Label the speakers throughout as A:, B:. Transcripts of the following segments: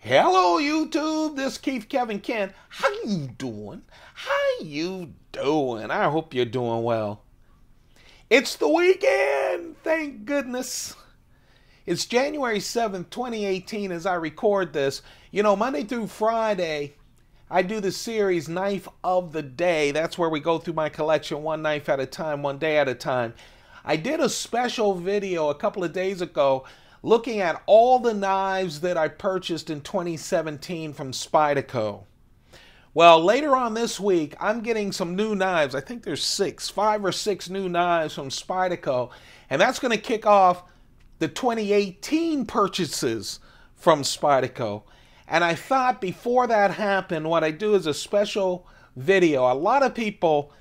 A: Hello YouTube, this is Keith Kevin Ken. How you doing? How you doing? I hope you're doing well. It's the weekend, thank goodness. It's January 7th, 2018 as I record this. You know, Monday through Friday, I do the series Knife of the Day. That's where we go through my collection one knife at a time, one day at a time. I did a special video a couple of days ago looking at all the knives that I purchased in 2017 from Spyderco. Well, later on this week, I'm getting some new knives. I think there's 5 or 6 new knives from Spyderco, and that's going to kick off the 2018 purchases from Spyderco. And I thought before that happened, what I do is a special video. A lot of people,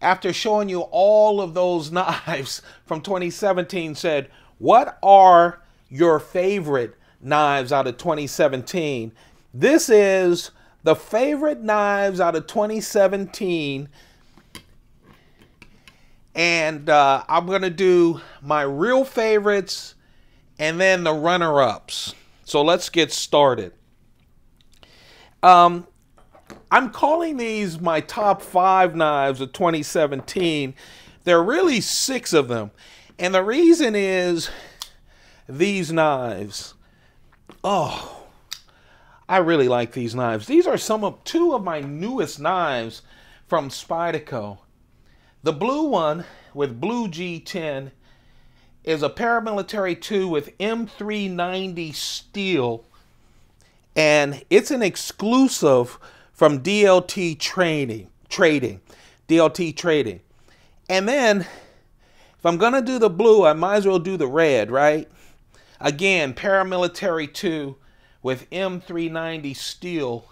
A: after showing you all of those knives from 2017, said, what are your favorite knives out of 2017? This is the favorite knives out of 2017. And I'm going to do my real favorites and then the runner-ups. So let's get started. I'm calling these my top 5 knives of 2017. There are really 6 of them. And the reason is these knives. Oh, I really like these knives. These are 2 of my newest knives from Spyderco. The blue one with blue G10 is a paramilitary 2 with M390 steel. And it's an exclusive from DLT Trading. DLT Trading. And then if I'm going to do the blue, I might as well do the red, right? Again, paramilitary 2 with M390 steel.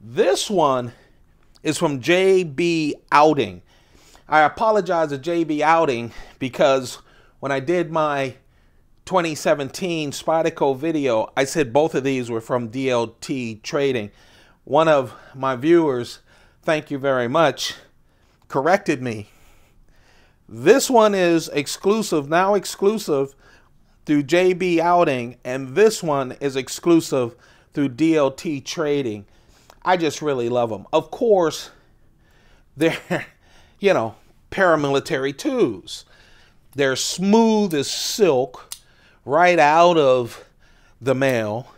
A: This one is from JB Outing. I apologize to JB Outing because when I did my 2017 Spyderco video, I said both of these were from DLT Trading. One of my viewers, thank you very much, corrected me. This one is exclusive, now exclusive through JB Outing, and this one is exclusive through DLT Trading. I just really love them. Of course, they're, you know, paramilitary 2s. They're smooth as silk, right out of the mail.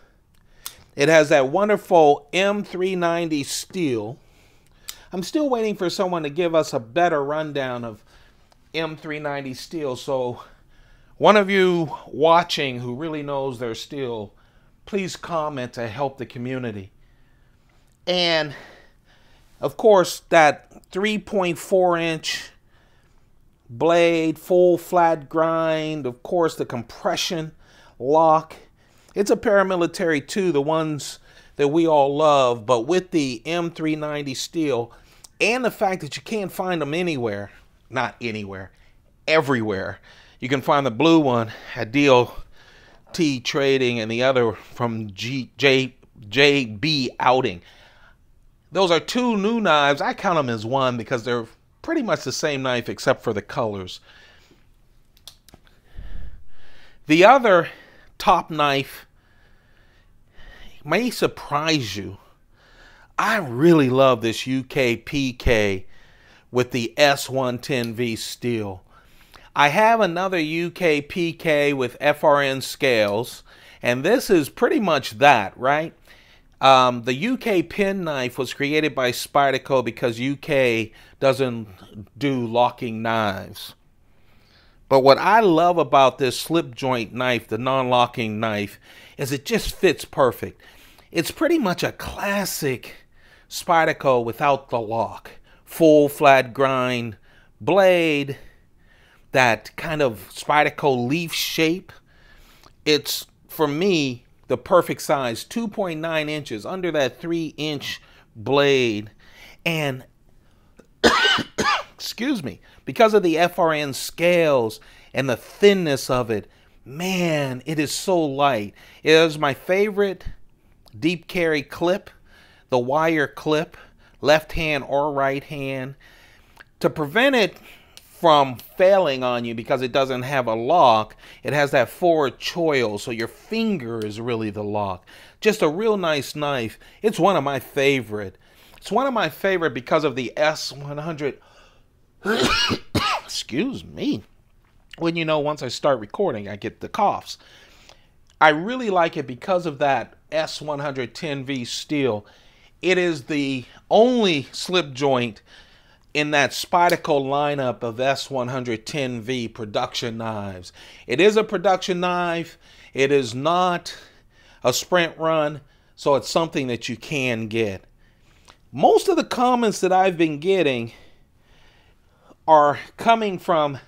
A: It has that wonderful M390 steel. I'm still waiting for someone to give us a better rundown of M390 steel. So one of you watching who really knows their steel, please comment to help the community. And of course, that 3.4-inch blade, full flat grind, of course the compression lock. It's a paramilitary 2, the ones that we all love, but with the M390 steel and the fact that you can't find them anywhere. Not anywhere, everywhere. You can find the blue one at DLT Trading and the other from JB Outing. Those are 2 new knives. I count them as one because they're pretty much the same knife except for the colors. The other top knife may surprise you. I really love this UK PK with the S110V steel. I have another UK PK with FRN scales, and this is pretty much that, right? The UK pen knife was created by Spyderco because UK doesn't do locking knives. But what I love about this slip joint knife, the non-locking knife, is it just fits perfect. It's pretty much a classic Spyderco without the lock. Full flat grind blade, that kind of Spyderco leaf shape. It's, for me, the perfect size, 2.9 inches, under that 3-inch blade. And, excuse me, because of the FRN scales and the thinness of it, man, it is so light. It is my favorite deep carry clip, the wire clip, left hand or right hand. To prevent it from failing on you because it doesn't have a lock. It has that forward choil, so your finger is really the lock. Just a real nice knife. It's one of my favorite. It's one of my favorite because of the S100. Excuse me. When you know, once I start recording, I get the coughs. I really like it because of that S110V steel. It is the only slip joint in that Spyderco lineup of S110V production knives. It is a production knife. It is not a sprint run, so it's something that you can get. Most of the comments that I've been getting are coming from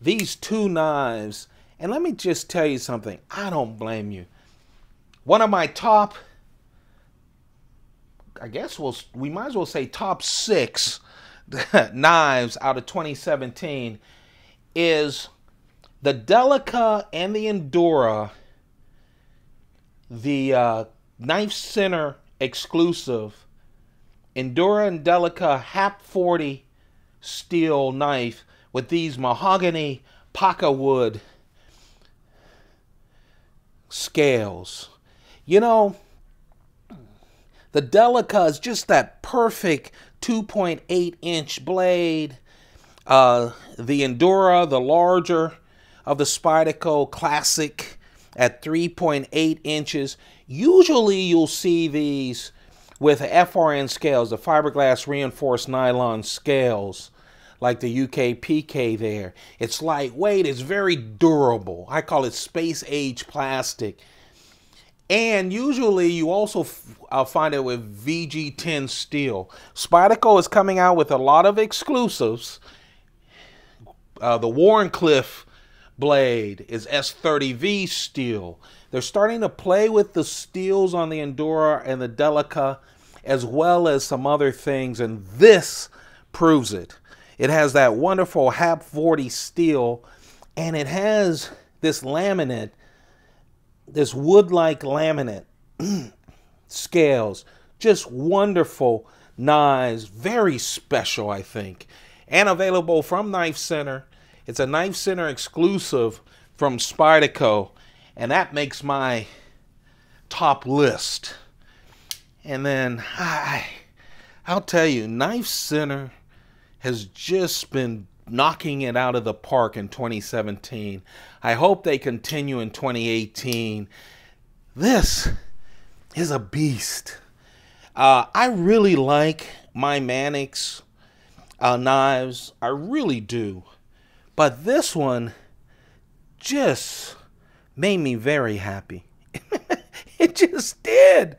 A: these two knives. And let me just tell you something. I don't blame you. One of my top, I guess we might as well say top 6 knives out of 2017 is the Delica and the Endura, the Knife Center exclusive Endura and Delica HAP 40 steel knife with these mahogany paca wood scales. You know, the Delica is just that perfect 2.8-inch blade. The Endura, the larger of the Spyderco Classic, at 3.8 inches. Usually you'll see these with FRN scales, the fiberglass reinforced nylon scales, like the UK PK there. It's lightweight, it's very durable. I call it space age plastic. And usually you also find it with VG10 steel. Spyderco is coming out with a lot of exclusives. The Warncliffe blade is S30V steel. They're starting to play with the steels on the Endura and the Delica, as well as some other things, and this proves it. It has that wonderful HAP 40 steel, and it has this laminate, this wood-like laminate scales. Just wonderful knives, very special, I think, and available from Knife Center. It's a Knife Center exclusive from Spyderco, and that makes my top list. And then I'll tell you, Knife Center has just been knocking it out of the park in 2017. I hope they continue in 2018. This is a beast. I really like my Mannix knives. I really do. But this one just made me very happy. It just did.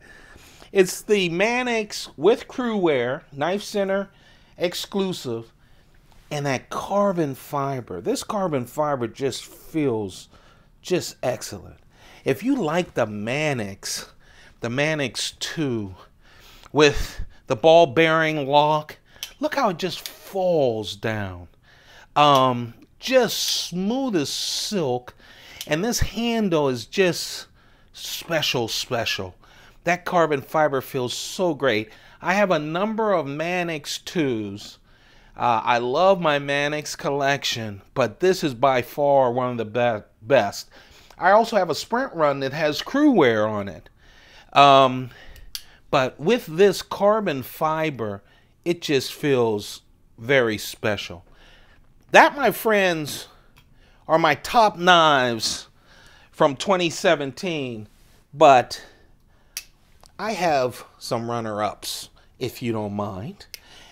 A: It's the Mannix with cru-wear, Knife Center exclusive, and that carbon fiber. This carbon fiber just feels just excellent. If you like the Mannix 2 with the ball bearing lock, look how it just falls down. Just smooth as silk, and this handle is just special. That carbon fiber feels so great. I have a number of Mannix 2s. I love my Mannix collection, but this is by far one of the best. I also have a Sprint Run that has cru-wear on it. But with this carbon fiber, it just feels very special. That, my friends, are my top knives from 2017, but I have some runner-ups, if you don't mind.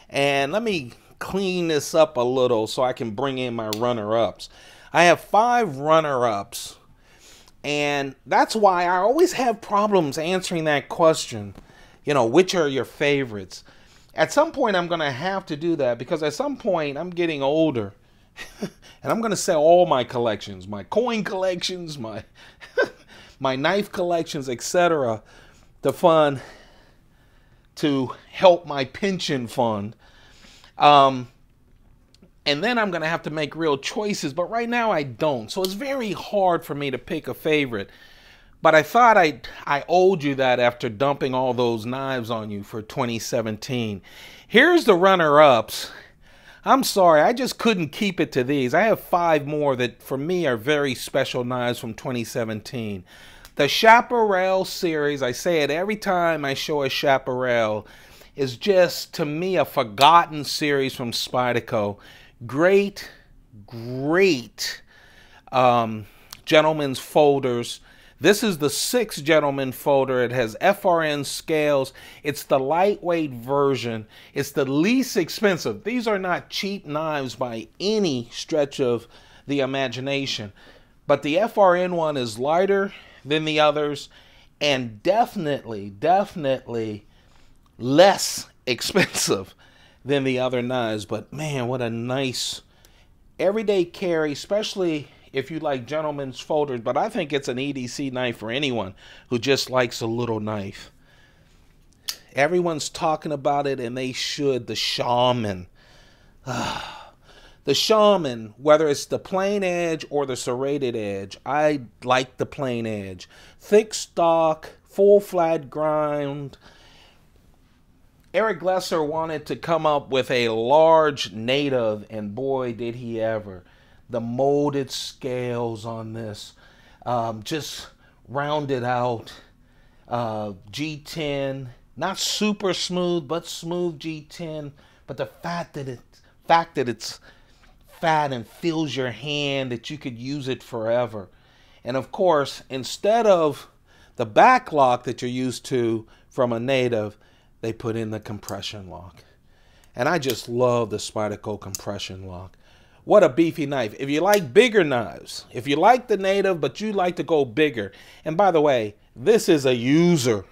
A: And let me clean this up a little so I can bring in my runner-ups. I have 5 runner-ups, and that's why I always have problems answering that question. You know, which are your favorites? At some point, I'm going to have to do that, because at some point, I'm getting older. And I'm going to sell all my collections, my coin collections, my my knife collections, etc. to help my pension fund. And then I'm going to have to make real choices, but right now I don't. So it's very hard for me to pick a favorite. But I thought I owed you that after dumping all those knives on you for 2017. Here's the runner-ups. I'm sorry, I just couldn't keep it to these. I have 5 more that for me are very special knives from 2017. The Chaparral series, I say it every time I show a Chaparral, is just, to me, a forgotten series from Spyderco. Great, great gentleman's folders. This is the 6th gentleman folder. It has FRN scales. It's the lightweight version. It's the least expensive. These are not cheap knives by any stretch of the imagination. But the FRN one is lighter than the others and definitely less expensive than the other knives. But man, what a nice everyday carry, especially if you like gentleman's folders. But I think it's an EDC knife for anyone who just likes a little knife. Everyone's talking about it, and they should. The Shaman. The Shaman, whether it's the plain edge or the serrated edge, I like the plain edge. Thick stock, full flat grind. Eric Lesser wanted to come up with a large native, and boy, did he ever. The molded scales on this, just rounded out. G10, not super smooth, but smooth G10. But the fact that it's fat and fills your hand, that you could use it forever. And of course, instead of the back lock that you're used to from a native, they put in the compression lock. And I just love the Spyderco compression lock. What a beefy knife. If you like bigger knives, if you like the native but you like to go bigger, and by the way, this is a user.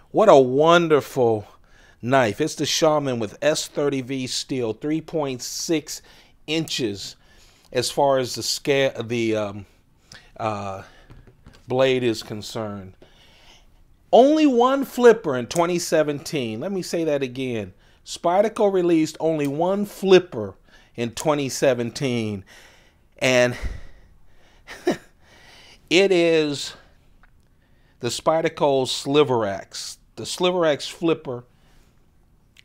A: What a wonderful knife. It's the Shaman with S30V steel, 3.6 inches as far as the scale, the blade is concerned. Only one flipper in 2017. Let me say that again. Spyderco released only one flipper in 2017, and it is the Spyderco Sliver-X. The Sliver-X flipper.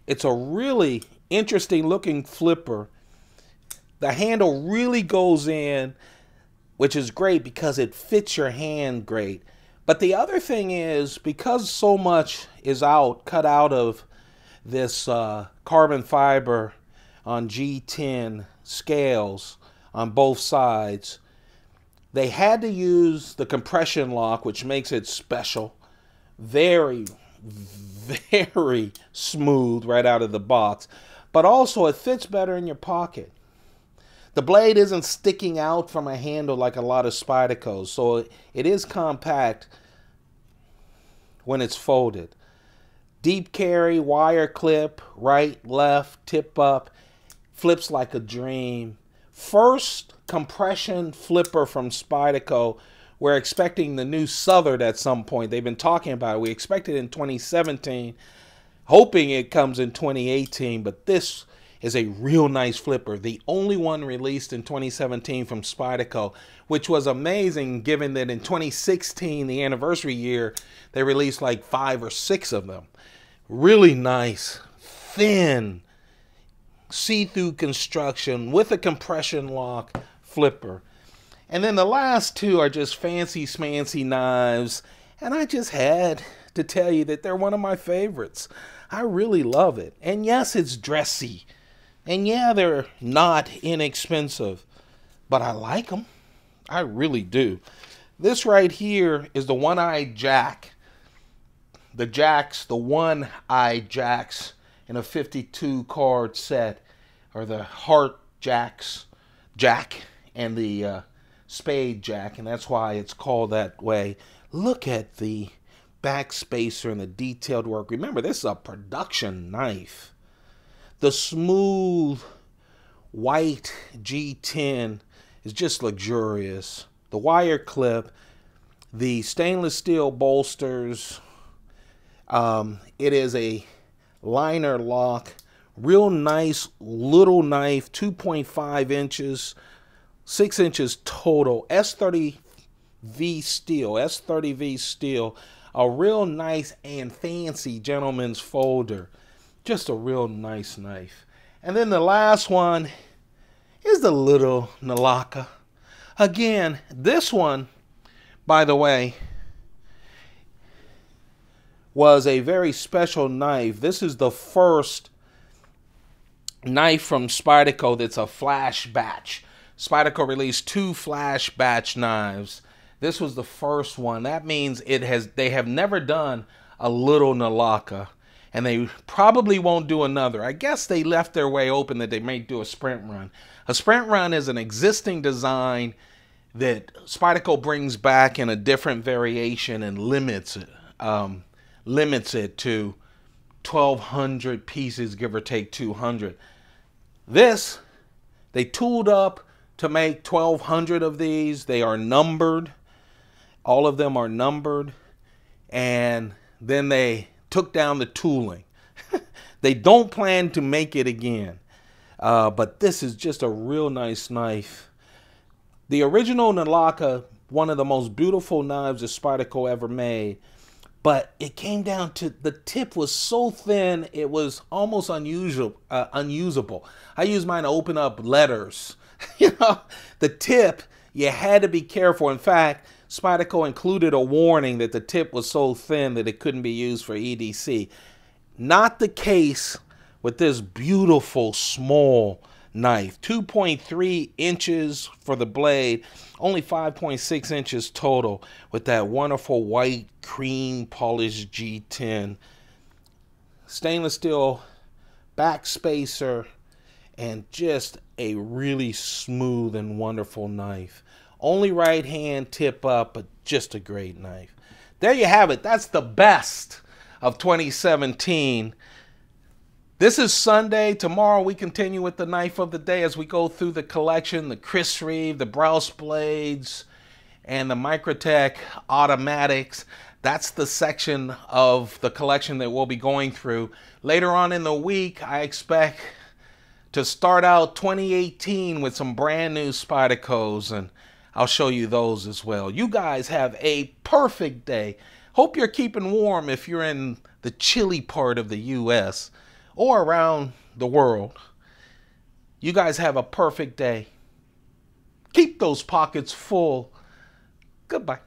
A: It's a really interesting looking flipper. The handle really goes in, which is great because it fits your hand great. But the other thing is, because so much is cut out of this carbon fiber on G10 scales on both sides, they had to use the compression lock, which makes it special. Very, very smooth right out of the box. But also it fits better in your pocket. The blade isn't sticking out from a handle like a lot of Spydercos, so it is compact when it's folded. Deep carry, wire clip, right, left, tip up, flips like a dream. First compression flipper from Spyderco. We're expecting the new Southern at some point. They've been talking about it. We expect it in 2017, hoping it comes in 2018, but this is a real nice flipper. The only one released in 2017 from Spyderco, which was amazing given that in 2016, the anniversary year, they released like 5 or 6 of them. Really nice, thin, see-through construction with a compression lock flipper. And then the last 2 are just fancy smancy knives, and I just had to tell you that they're one of my favorites. I really love it. And yes, it's dressy. And yeah, they're not inexpensive, but I like them. I really do. This right here is the one-eyed jack. The jacks, the one-eyed jacks in a 52 card set, are the heart jacks, jack, and the spade jack, and that's why it's called that way. Look at the back spacer and the detailed work. Remember, this is a production knife. The smooth white G10 is just luxurious. The wire clip, the stainless steel bolsters. It is a liner lock. Real nice little knife, 2.5 inches, 6 inches total. S30V steel, a real nice and fancy gentleman's folder. Just a real nice knife. And then the last one is the little Nalaka. Again, this one, by the way, was a very special knife. This is the first knife from Spyderco that's a flash batch. Spyderco released 2 flash batch knives. This was the first one. That means they have never done a little Nalaka, and they probably won't do another. I guess they left their way open that they may do a sprint run. A sprint run is an existing design that Spyderco brings back in a different variation and limits it to 1,200 pieces, give or take 200. This, they tooled up to make 1,200 of these. They are numbered. All of them are numbered. And then they took down the tooling. They don't plan to make it again. But this is just a real nice knife. The original Nalaka, one of the most beautiful knives that Spyderco ever made. But it came down to the tip was so thin, it was almost unusable. I used mine to open up letters. You know, the tip, you had to be careful. In fact, Spyderco included a warning that the tip was so thin that it couldn't be used for EDC. Not the case with this beautiful small knife. 2.3 inches for the blade, only 5.6 inches total, with that wonderful white cream polished G10. Stainless steel back spacer, and just a really smooth and wonderful knife. Only right hand tip up, but just a great knife. There you have it. That's the best of 2017. This is Sunday. Tomorrow we continue with the knife of the day as we go through the collection, the Chris Reeve, the Browse blades, and the Microtech automatics. That's the section of the collection that we'll be going through. Later on in the week, I expect to start out 2018 with some brand new Spydercos, and I'll show you those as well. You guys have a perfect day. Hope you're keeping warm if you're in the chilly part of the U.S. or around the world. You guys have a perfect day. Keep those pockets full. Goodbye.